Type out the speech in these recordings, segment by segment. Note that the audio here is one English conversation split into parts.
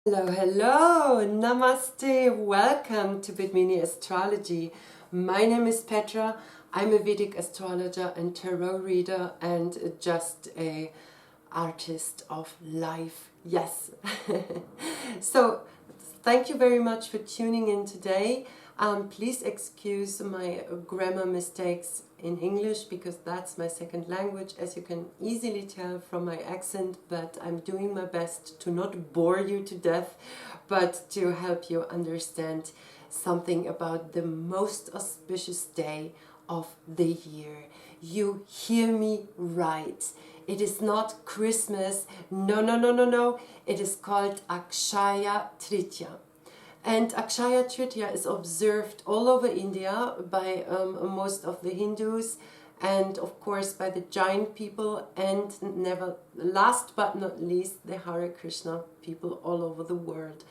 Hello, hello, Namaste, welcome to Bitmini Astrology. My name is Petra, I'm a Vedic astrologer and tarot reader and just a artist of life, yes. So, thank you very much for tuning in today. Please excuse my grammar mistakes in English because that's my second language, as you can easily tell from my accent, but I'm doing my best to not bore you to death, but to help you understand something about the most auspicious day of the year. You hear me right. It is not Christmas. No, no, no, no, no. It is called Akshaya Tritiya. And Akshaya Tritiya is observed all over India by most of the Hindus and of course by the Jain people and never last but not least the Hare Krishna people all over the world.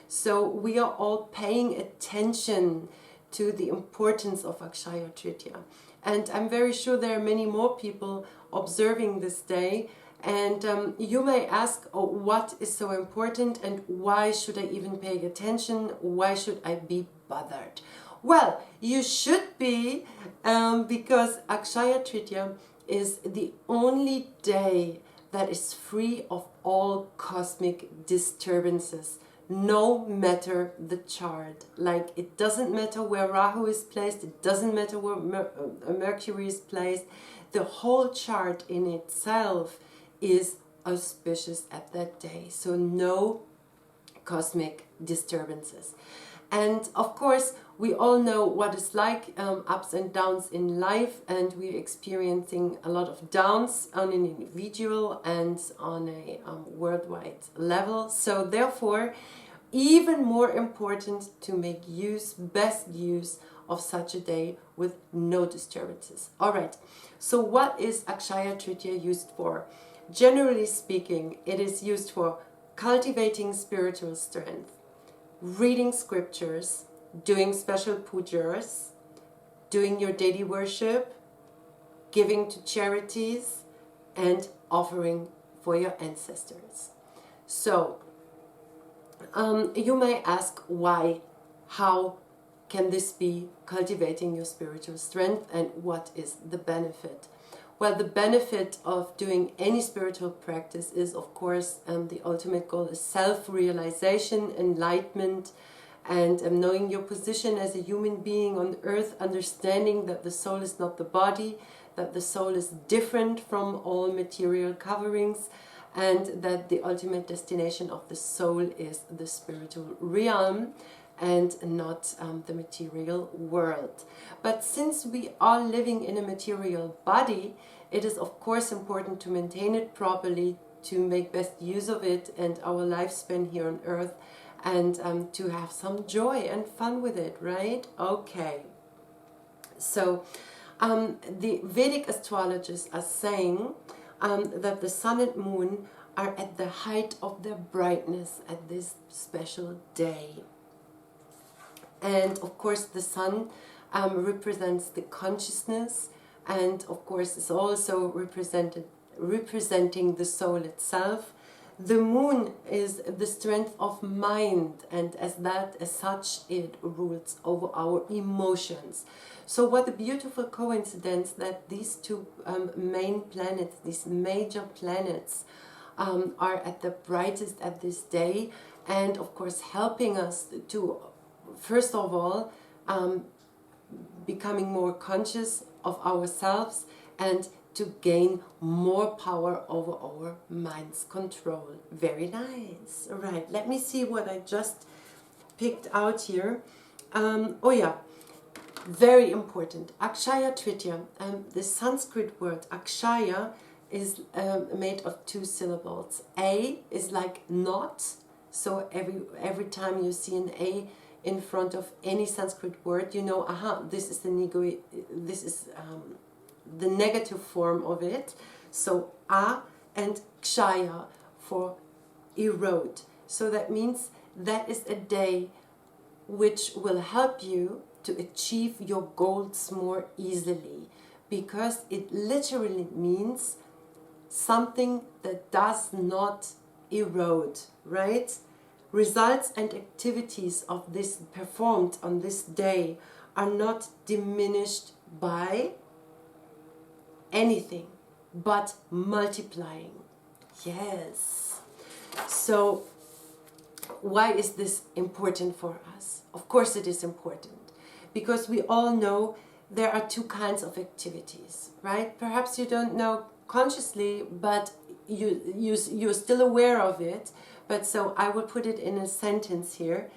So we are all paying attention to the importance of Akshaya Tritiya. And I'm very sure there are many more people observing this day. And you may ask, oh, what is so important and why should I even pay attention? Why should I be bothered? Well, you should be because Akshaya Tritiya is the only day that is free of all cosmic disturbances, no matter the chart. Like, it doesn't matter where Rahu is placed, it doesn't matter where Mercury is placed. The whole chart in itself is auspicious at that day, so no cosmic disturbances. And of course we all know what it's like, ups and downs in life, and we're experiencing a lot of downs on an individual and on a worldwide level. So therefore, even more important to make best use of such a day with no disturbances. All right, so what is Akshaya Tritiya used for? Generally speaking, it is used for cultivating spiritual strength, reading scriptures, doing special pujas, doing your daily worship, giving to charities, and offering for your ancestors. So, you may ask why, how can this be cultivating your spiritual strength, and what is the benefit? Well, the benefit of doing any spiritual practice is, of course, the ultimate goal is self-realization, enlightenment, and knowing your position as a human being on earth, understanding that the soul is not the body, that the soul is different from all material coverings, and that the ultimate destination of the soul is the spiritual realm and not the material world. But since we are living in a material body, it is of course important to maintain it properly, to make best use of it and our lifespan here on earth, and to have some joy and fun with it, right? Okay. So the Vedic astrologers are saying that the sun and moon are at the height of their brightness at this special day. And of course the sun represents the consciousness, and of course is also representing the soul itself. The moon is the strength of mind, and as such it rules over our emotions. So what a beautiful coincidence that these two main planets, these major planets, are at the brightest at this day, and of course helping us to, first of all, becoming more conscious of ourselves and to gain more power over our mind's control. Very nice. All right, let me see what I just picked out here. Oh yeah, very important. Akshaya Tritiya. The Sanskrit word Akshaya is made of two syllables. A is like not, so every time you see an A in front of any Sanskrit word, you know, aha, this is the negative form of it. So A and Kshaya for erode. So that means that is a day which will help you to achieve your goals more easily, because it literally means something that does not erode, right? results and activities of this performed on this day are not diminished by anything, but multiplying. Yes. So why is this important for us? Of course it is important, because we all know there are two kinds of activities, right? Perhaps you don't know consciously, but you're still aware of it. But so I will put it in a sentence here.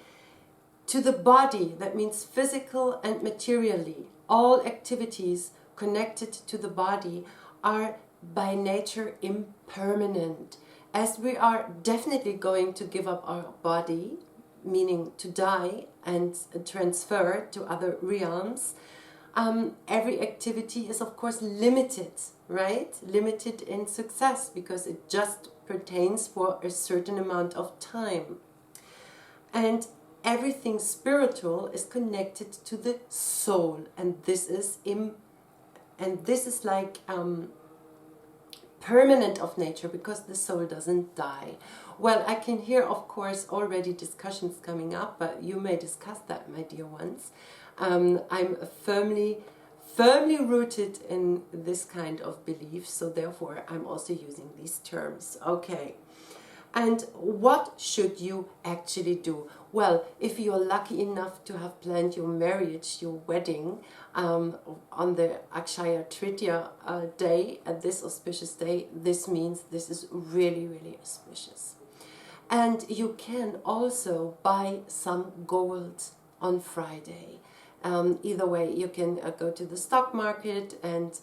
To the body, that means physical and materially, all activities connected to the body are by nature impermanent. As we are definitely going to give up our body, meaning to die and transfer to other realms, every activity is of course limited, right? Limited in success, because it just pertains for a certain amount of time. And everything spiritual is connected to the soul, and this is like permanent of nature, because the soul doesn't die. Well, I can hear, of course, already discussions coming up, but you may discuss that, my dear ones. I'm firmly rooted in this kind of belief, so therefore I'm also using these terms. Okay. And what should you actually do? Well, if you're lucky enough to have planned your marriage, your wedding, on the Akshaya Tritiya day, at this auspicious day, this means this is really, really auspicious. And you can also buy some gold on Friday. Either way, you can go to the stock market and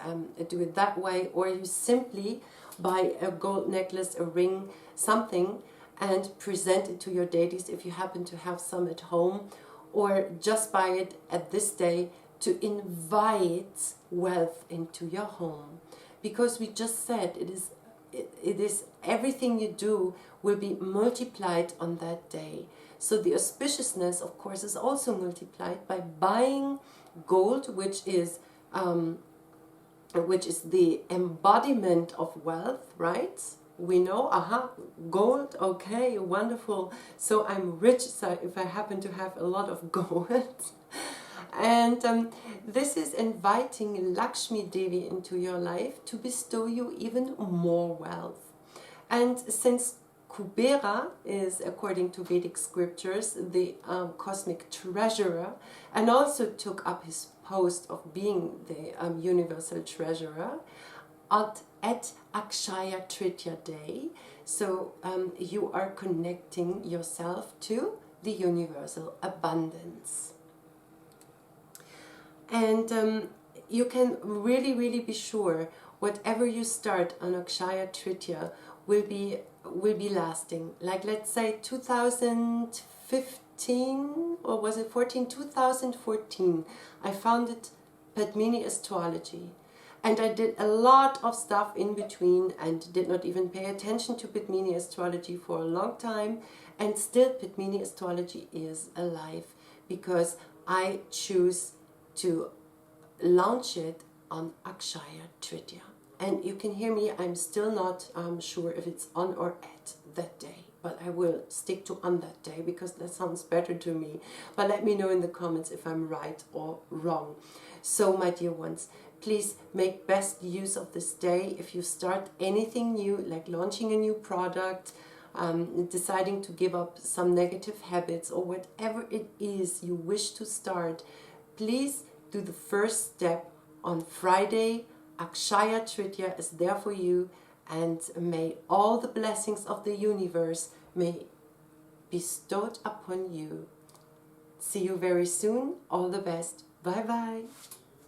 do it that way, or you simply buy a gold necklace, a ring, something, and present it to your deities if you happen to have some at home, or just buy it at this day to invite wealth into your home. Because we just said it is everything you do will be multiplied on that day. So the auspiciousness, of course, is also multiplied by buying gold, which is the embodiment of wealth, right? We know, gold, okay, wonderful. So I'm rich, so if I happen to have a lot of gold. And this is inviting Lakshmi Devi into your life to bestow you even more wealth. And since Kubera is, according to Vedic scriptures, the cosmic treasurer, and also took up his post of being the universal treasurer at Akshaya Tritiya day, so you are connecting yourself to the universal abundance. And you can really, really be sure whatever you start on Akshaya Tritiya will be lasting. Like, let's say 2015, or was it 14? 2014, I founded Padmini Astrology. And I did a lot of stuff in between and did not even pay attention to Padmini Astrology for a long time. And still Padmini Astrology is alive, because I choose to launch it on Akshaya Tritiya. And you can hear me, I'm still not sure if it's on or at that day. But I will stick to on that day, because that sounds better to me. But let me know in the comments if I'm right or wrong. So, my dear ones, please make best use of this day. If you start anything new, like launching a new product, deciding to give up some negative habits, or whatever it is you wish to start, please do the first step on Friday. Akshaya Tritiya is there for you, and may all the blessings of the universe may bestowed upon you. See you very soon. All the best. Bye bye.